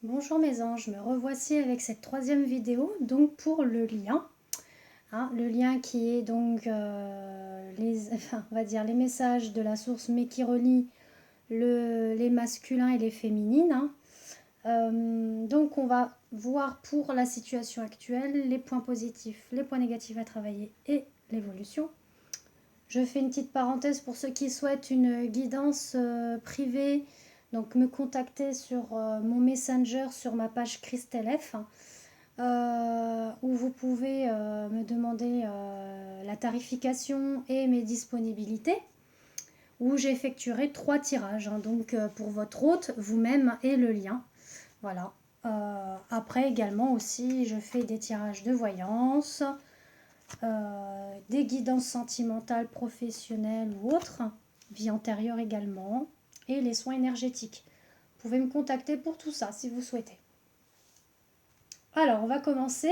Bonjour mes anges, me revoici avec cette troisième vidéo, donc pour le lien. Le lien qui est donc on va dire les messages de la source, mais qui relie les masculins et les féminines. Donc on va voir pour la situation actuelle les points positifs, les points négatifs à travailler et l'évolution. Je fais une petite parenthèse pour ceux qui souhaitent une guidance privée. Donc me contacter sur mon Messenger sur ma page Christelle F, où vous pouvez me demander la tarification et mes disponibilités, où j'effectuerai 3 tirages, donc pour votre hôte, vous-même et le lien. Voilà. Après également aussi, je fais des tirages de voyance, des guidances sentimentales, professionnelles ou autres, vie antérieure également, et les soins énergétiques. Vous pouvez me contacter pour tout ça si vous souhaitez. Alors, on va commencer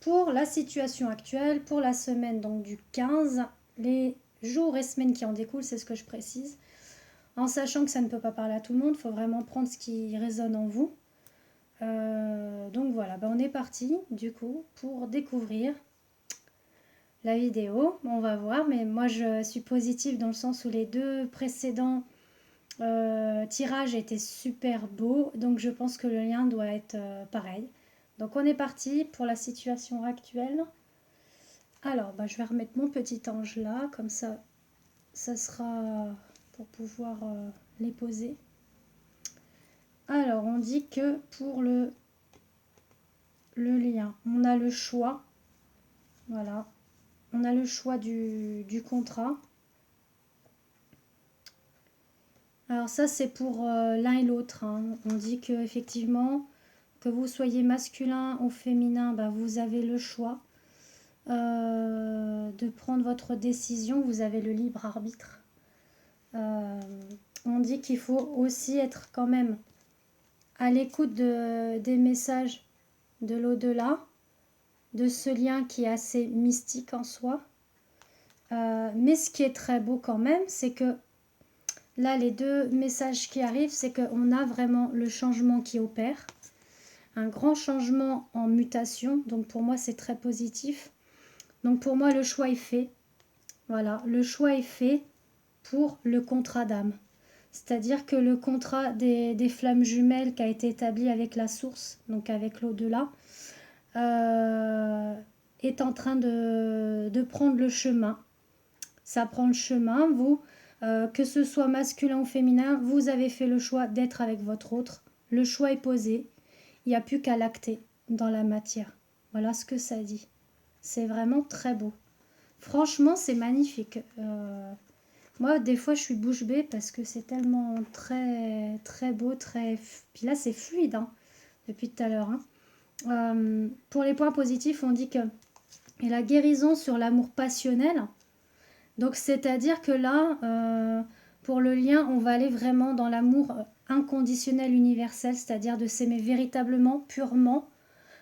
pour la situation actuelle, pour la semaine donc du 15, les jours et semaines qui en découlent, c'est ce que je précise, en sachant que ça ne peut pas parler à tout le monde, il faut vraiment prendre ce qui résonne en vous. Donc voilà, on est parti du coup pour découvrir la vidéo. On va voir, mais moi je suis positive dans le sens où les deux précédents tirages étaient super beaux, donc je pense que le lien doit être pareil. Donc on est parti pour la situation actuelle. Alors je vais remettre mon petit ange là, comme ça sera pour pouvoir les poser. Alors on dit que pour le lien, on a le choix. Voilà, on a le choix du contrat. Alors ça c'est pour l'un et l'autre. On dit que effectivement, que vous soyez masculin ou féminin, vous avez le choix de prendre votre décision. Vous avez le libre arbitre. On dit qu'il faut aussi être quand même à l'écoute des messages de l'au-delà, de ce lien qui est assez mystique en soi. Mais ce qui est très beau quand même, c'est que là, les deux messages qui arrivent, c'est qu'on a vraiment le changement qui opère. Un grand changement en mutation. Donc pour moi, c'est très positif. Donc pour moi, le choix est fait. Voilà, le choix est fait pour le contrat d'âme. C'est-à-dire que le contrat des flammes jumelles qui a été établi avec la source, donc avec l'au-delà, est en train de prendre le chemin. Ça prend le chemin, vous, que ce soit masculin ou féminin, vous avez fait le choix d'être avec votre autre. Le choix est posé. Il n'y a plus qu'à l'acter dans la matière. Voilà ce que ça dit. C'est vraiment très beau. Franchement, c'est magnifique. Moi, des fois, je suis bouche bée parce que c'est tellement très, très beau, très... Puis là, c'est fluide, depuis tout à l'heure. Pour les points positifs, on dit que et la guérison sur l'amour passionnel. Donc, c'est-à-dire que là, pour le lien, on va aller vraiment dans l'amour inconditionnel universel, c'est-à-dire de s'aimer véritablement, purement,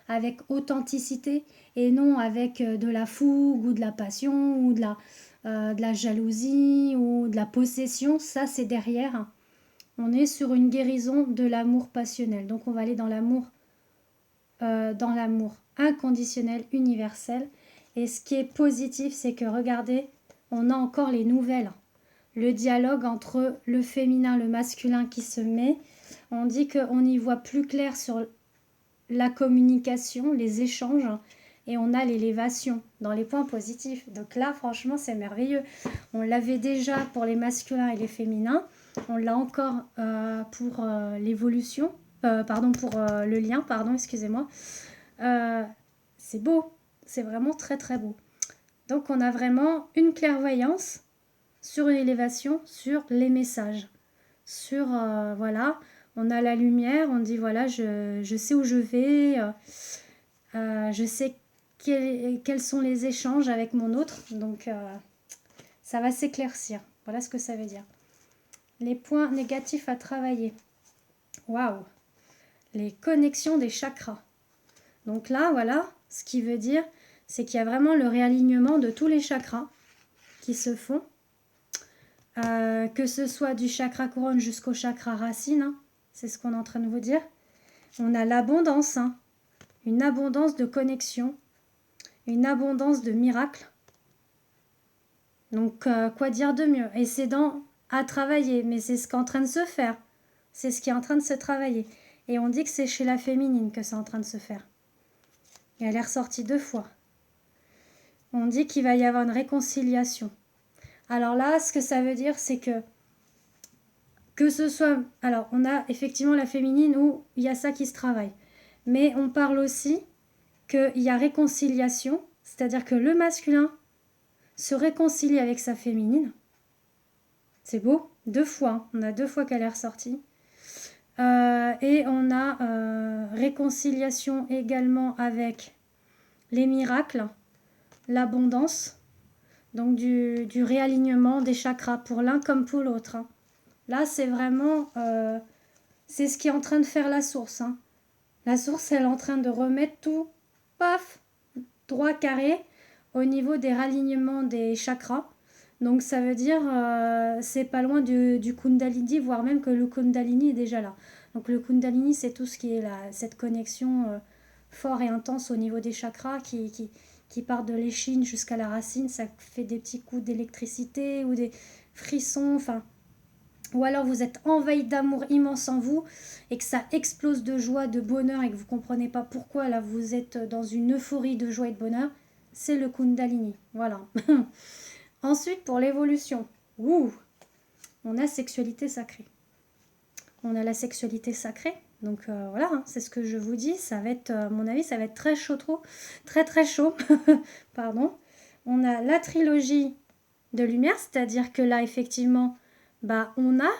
avec authenticité et non avec de la fougue ou de la passion ou de la jalousie ou de la possession. Ça, c'est derrière. On est sur une guérison de l'amour passionnel. Donc, on va aller dans l'amour inconditionnel, universel. Et ce qui est positif, c'est que regardez, on a encore les nouvelles. Le dialogue entre le féminin, le masculin qui se met. On dit qu'on y voit plus clair sur la communication, les échanges, et on a l'élévation dans les points positifs. Donc là, franchement, c'est merveilleux. On l'avait déjà pour les masculins et les féminins. On l'a encore pour l'évolution. Pour le lien, excusez-moi. C'est beau. C'est vraiment très, très beau. Donc, on a vraiment une clairvoyance sur une élévation, sur les messages. Sur, voilà, on a la lumière, on dit, voilà, je sais où je vais, je sais quels sont les échanges avec mon autre. Donc, ça va s'éclaircir. Voilà ce que ça veut dire. Les points négatifs à travailler. Waouh! Les connexions des chakras. Donc là, voilà, ce qui veut dire, c'est qu'il y a vraiment le réalignement de tous les chakras qui se font. Que ce soit du chakra couronne jusqu'au chakra racine, c'est ce qu'on est en train de vous dire. On a l'abondance, hein. Une abondance de connexion, une abondance de miracles. Donc, quoi dire de mieux? Et c'est à travailler, mais c'est ce qui est en train de se faire. C'est ce qui est en train de se travailler. Et on dit que c'est chez la féminine que c'est en train de se faire. Et elle est ressortie 2 fois. On dit qu'il va y avoir une réconciliation. Alors là, ce que ça veut dire, c'est que ce soit... Alors, on a effectivement la féminine où il y a ça qui se travaille. Mais on parle aussi qu'il y a réconciliation, c'est-à-dire que le masculin se réconcilie avec sa féminine. C'est beau, 2 fois. Hein. On a 2 fois qu'elle est ressortie. Et on a réconciliation également avec les miracles, l'abondance, donc du réalignement des chakras pour l'un comme pour l'autre. Hein. Là, c'est vraiment, c'est ce qui est en train de faire la source. Hein. La source, elle est en train de remettre tout, paf, droit carré, au niveau des ralignements des chakras. Donc ça veut dire, c'est pas loin du Kundalini, voire même que le Kundalini est déjà là. Donc le Kundalini, c'est tout ce qui est cette connexion fort et intense au niveau des chakras qui part de l'échine jusqu'à la racine. Ça fait des petits coups d'électricité ou des frissons, enfin... Ou alors vous êtes envahi d'amour immense en vous et que ça explose de joie, de bonheur et que vous ne comprenez pas pourquoi là vous êtes dans une euphorie de joie et de bonheur. C'est le Kundalini. Voilà. Ensuite, pour l'évolution, on a sexualité sacrée. On a la sexualité sacrée. Donc voilà, hein, c'est ce que je vous dis. Ça va être, à mon avis, ça va être très chaud, très chaud. Pardon. On a la trilogie de lumière, c'est-à-dire que là, effectivement, on a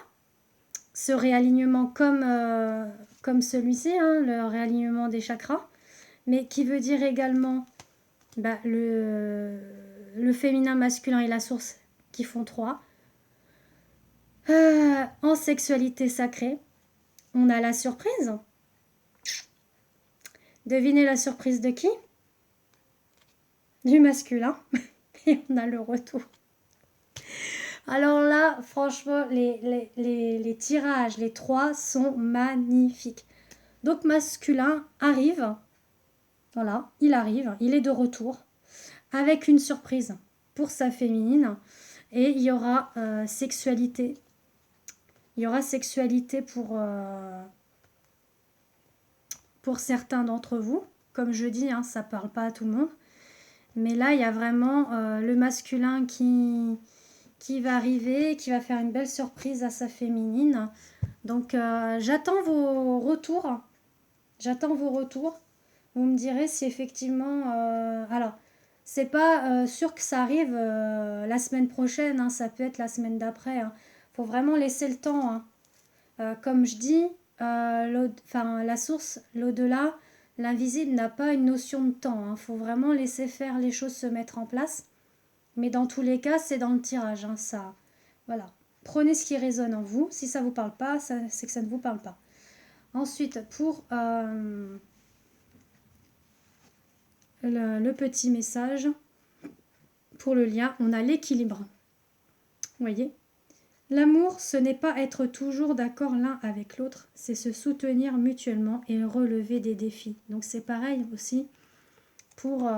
ce réalignement comme celui-ci, hein, le réalignement des chakras, mais qui veut dire également le féminin, masculin et la source qui font 3. En sexualité sacrée, on a la surprise. Devinez la surprise de qui? Du masculin. Et on a le retour. Alors là, franchement, les tirages, les 3 sont magnifiques. Donc masculin arrive. Voilà, il arrive. Il est de retour. Avec une surprise pour sa féminine. Et il y aura sexualité. Il y aura sexualité pour certains d'entre vous. Comme je dis, hein, ça ne parle pas à tout le monde. Mais là, il y a vraiment le masculin qui va arriver, qui va faire une belle surprise à sa féminine. Donc, j'attends vos retours. Vous me direz si effectivement... alors, c'est pas sûr que ça arrive la semaine prochaine. Hein, ça peut être la semaine d'après. Hein. Faut vraiment laisser le temps. Hein. Comme je dis, la source, l'au-delà, l'invisible n'a pas une notion de temps. Hein. Faut vraiment laisser faire les choses se mettre en place. Mais dans tous les cas, c'est dans le tirage. Hein, ça, voilà. Prenez ce qui résonne en vous. Si ça ne vous parle pas, c'est que ça ne vous parle pas. Ensuite, pour le petit message, pour le lien, on a l'équilibre. Vous voyez ? L'amour, ce n'est pas être toujours d'accord l'un avec l'autre, c'est se soutenir mutuellement et relever des défis. Donc c'est pareil aussi pour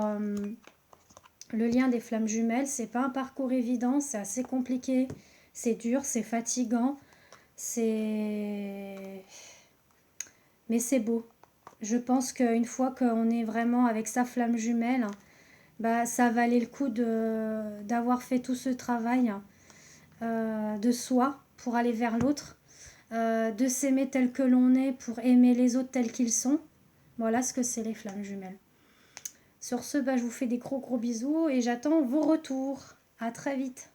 le lien des flammes jumelles. C'est pas un parcours évident, c'est assez compliqué, c'est dur, c'est fatigant, mais c'est beau. Je pense qu'une fois qu'on est vraiment avec sa flamme jumelle, ça valait le coup d'avoir fait tout ce travail de soi pour aller vers l'autre, de s'aimer tel que l'on est pour aimer les autres tels qu'ils sont. Voilà ce que c'est les flammes jumelles. Sur ce, je vous fais des gros bisous et j'attends vos retours. À très vite.